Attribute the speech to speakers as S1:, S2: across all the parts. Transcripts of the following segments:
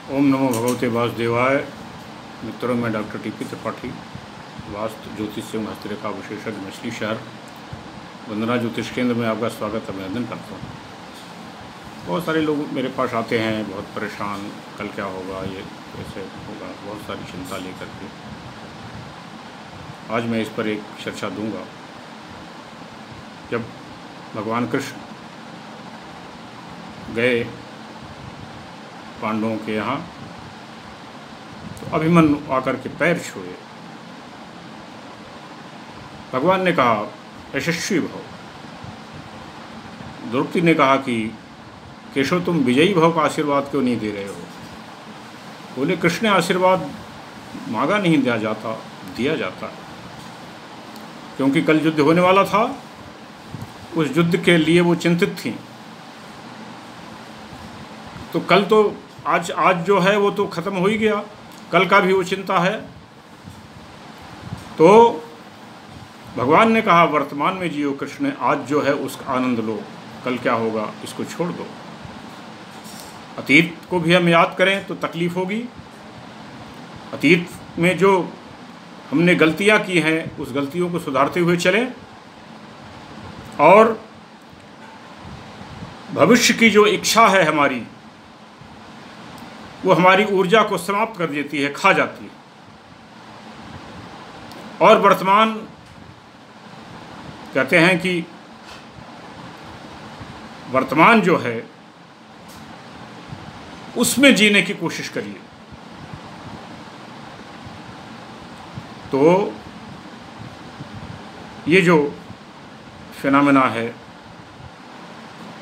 S1: ओम नमो भगवते वासुदेवाय। मित्रों, मैं डॉक्टर टीपी त्रिपाठी, वास्तु ज्योतिष एवं हस्तरेखा विशेषज्ञ, मछली शहर वंदना ज्योतिष केंद्र में आपका स्वागत अभिनंदन करता हूँ। बहुत सारे लोग मेरे पास आते हैं बहुत परेशान, कल क्या होगा, ये कैसे होगा, बहुत सारी चिंता लेकर के। आज मैं इस पर एक चर्चा दूंगा। जब भगवान कृष्ण गए पांडवों के यहाँ तो अभिमन्यु आकर के पैर छुए। भगवान ने कहा यशस्वी भव। द्रौपदी ने कहा कि केशव, तुम विजयी भव का आशीर्वाद क्यों नहीं दे रहे हो? बोले कृष्ण ने आशीर्वाद मांगा नहीं दिया जाता, दिया जाता है, क्योंकि कल युद्ध होने वाला था। उस युद्ध के लिए वो चिंतित थीं। तो कल तो आज जो है वो तो ख़त्म हो ही गया, कल का भी वो चिंता है। तो भगवान ने कहा वर्तमान में जियो कृष्ण, आज जो है उसका आनंद लो, कल क्या होगा इसको छोड़ दो। अतीत को भी हम याद करें तो तकलीफ़ होगी। अतीत में जो हमने गलतियां की हैं उस गलतियों को सुधारते हुए चलें, और भविष्य की जो इच्छा है हमारी, वो हमारी ऊर्जा को समाप्त कर देती है, खा जाती है। और वर्तमान कहते हैं कि वर्तमान जो है उसमें जीने की कोशिश करिए। तो ये जो फिनोमेना है,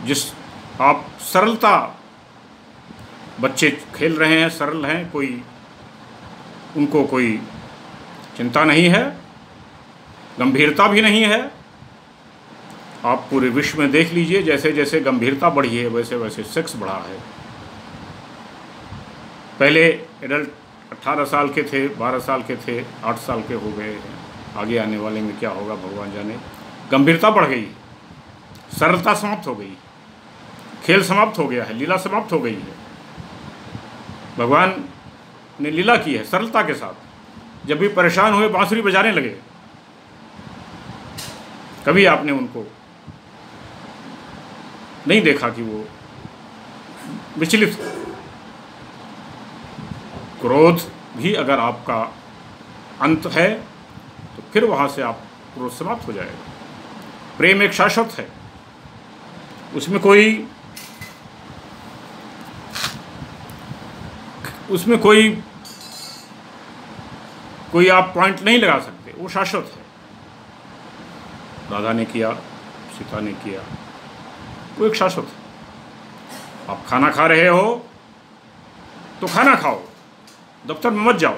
S1: जिस आप सरलता, बच्चे खेल रहे हैं, सरल हैं, उनको कोई चिंता नहीं है, गंभीरता भी नहीं है। आप पूरे विश्व में देख लीजिए, जैसे जैसे गंभीरता बढ़ी है वैसे वैसे सेक्स बढ़ा है। पहले एडल्ट 18 साल के थे, 12 साल के थे, 8 साल के हो गए हैं। आगे आने वाले में क्या होगा भगवान जाने। गंभीरता बढ़ गई, सरलता समाप्त हो गई, खेल समाप्त हो गया है, लीला समाप्त हो गई है। भगवान ने लीला की है सरलता के साथ। जब भी परेशान हुए बांसुरी बजाने लगे। कभी आपने उनको नहीं देखा कि वो विचलित। क्रोध भी अगर आपका अंत है तो फिर वहाँ से आप क्रोध समाप्त हो जाएगा। प्रेम एक शाश्वत है, उसमें कोई आप पॉइंट नहीं लगा सकते, वो शाश्वत है। राधा ने किया, सीता ने किया, वो एक शाश्वत है। आप खाना खा रहे हो तो खाना खाओ, दफ्तर में मत जाओ।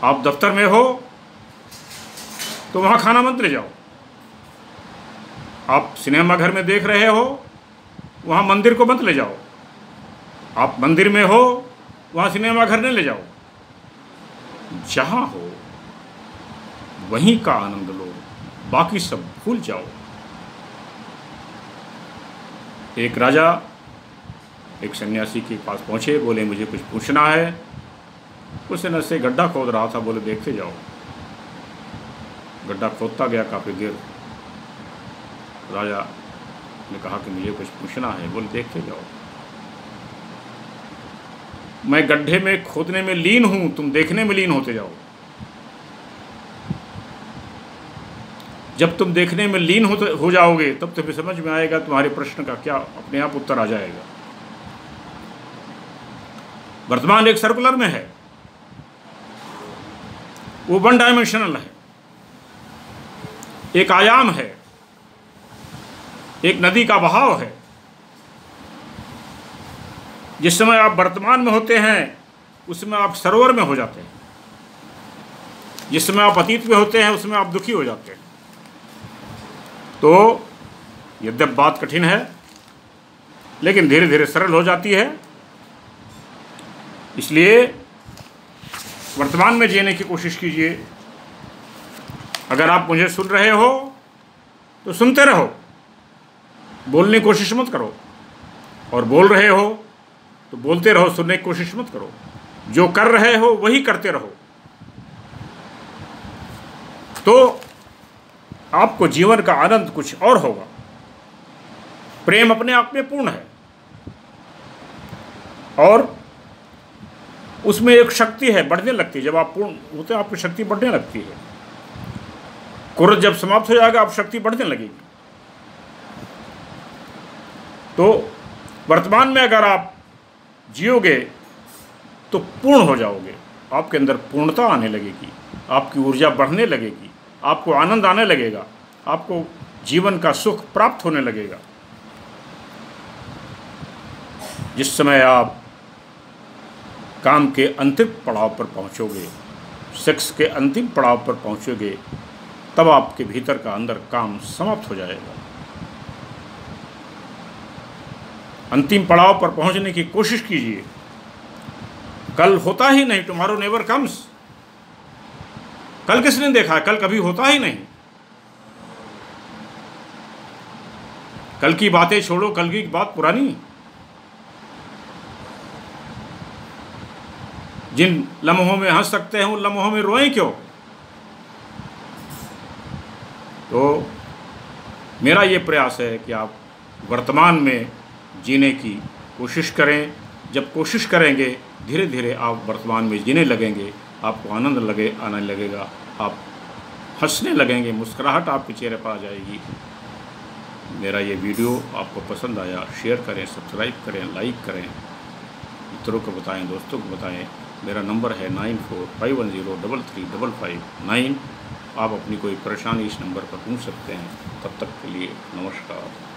S1: आप दफ्तर में हो तो वहाँ खाना मत ले जाओ। आप सिनेमा घर में देख रहे हो, वहाँ मंदिर को मत ले जाओ। आप मंदिर में हो, वहाँ सिनेमा घर नहीं ले जाओ। जहाँ हो वहीं का आनंद लो, बाकी सब भूल जाओ। एक राजा एक सन्यासी के पास पहुँचे, बोले मुझे कुछ पूछना है। उस न से गड्ढा खोद रहा था, बोले देखते जाओ। गड्ढा खोदता गया काफ़ी देर। राजा ने कहा कि मुझे कुछ पूछना है, बोले देखते जाओ। मैं गड्ढे में खोदने में लीन हूं, तुम देखने में लीन होते जाओ। जब तुम देखने में लीन हो जाओगे तब तुम्हें समझ में आएगा तुम्हारे प्रश्न का क्या अपने आप उत्तर आ जाएगा। वर्तमान एक सर्कुलर में है, वो 1 डायमेंशनल है, एक आयाम है, एक नदी का बहाव है। जिस समय आप वर्तमान में होते हैं उसमें आप सरोवर में हो जाते हैं। जिस समय आप अतीत में होते हैं उसमें आप दुखी हो जाते हैं। तो यद्यप बात कठिन है लेकिन धीरे धीरे सरल हो जाती है। इसलिए वर्तमान में जीने की कोशिश कीजिए। अगर आप मुझे सुन रहे हो तो सुनते रहो, बोलने की कोशिश मत करो। और बोल रहे हो तो बोलते रहो, सुनने की कोशिश मत करो। जो कर रहे हो वही करते रहो, तो आपको जीवन का आनंद कुछ और होगा। प्रेम अपने आप में पूर्ण है और उसमें एक शक्ति है, बढ़ने लगती है। जब आप पूर्ण होते हैं आपकी शक्ति बढ़ने लगती है। क्रोध जब समाप्त हो जाएगा, आप शक्ति बढ़ने लगेगी। तो वर्तमान में अगर आप जियोगे तो पूर्ण हो जाओगे, आपके अंदर पूर्णता आने लगेगी, आपकी ऊर्जा बढ़ने लगेगी, आपको आनंद आने लगेगा, आपको जीवन का सुख प्राप्त होने लगेगा। जिस समय आप काम के अंतिम पड़ाव पर पहुंचोगे, सेक्स के अंतिम पड़ाव पर पहुंचोगे, तब आपके भीतर का अंदर काम समाप्त हो जाएगा। अंतिम पड़ाव पर पहुंचने की कोशिश कीजिए। कल होता ही नहीं, टुमारो नेवर कम्स। कल किसने देखा है? कल कभी होता ही नहीं। कल की बातें छोड़ो, कल की बात पुरानी। जिन लम्हों में हंस सकते हैं उन लम्हों में रोएं क्यों? तो मेरा ये प्रयास है कि आप वर्तमान में जीने की कोशिश करें। जब कोशिश करेंगे, धीरे धीरे आप वर्तमान में जीने लगेंगे, आपको आनंद आने लगेगा, आप हंसने लगेंगे, मुस्कुराहट आपके चेहरे पर आ जाएगी। मेरा ये वीडियो आपको पसंद आया, शेयर करें, सब्सक्राइब करें, लाइक करें, मित्रों को बताएं, दोस्तों को बताएं। मेरा नंबर है 9451033559। आप अपनी कोई परेशानी इस नंबर पर पूछ सकते हैं। तब तक के लिए नमस्कार।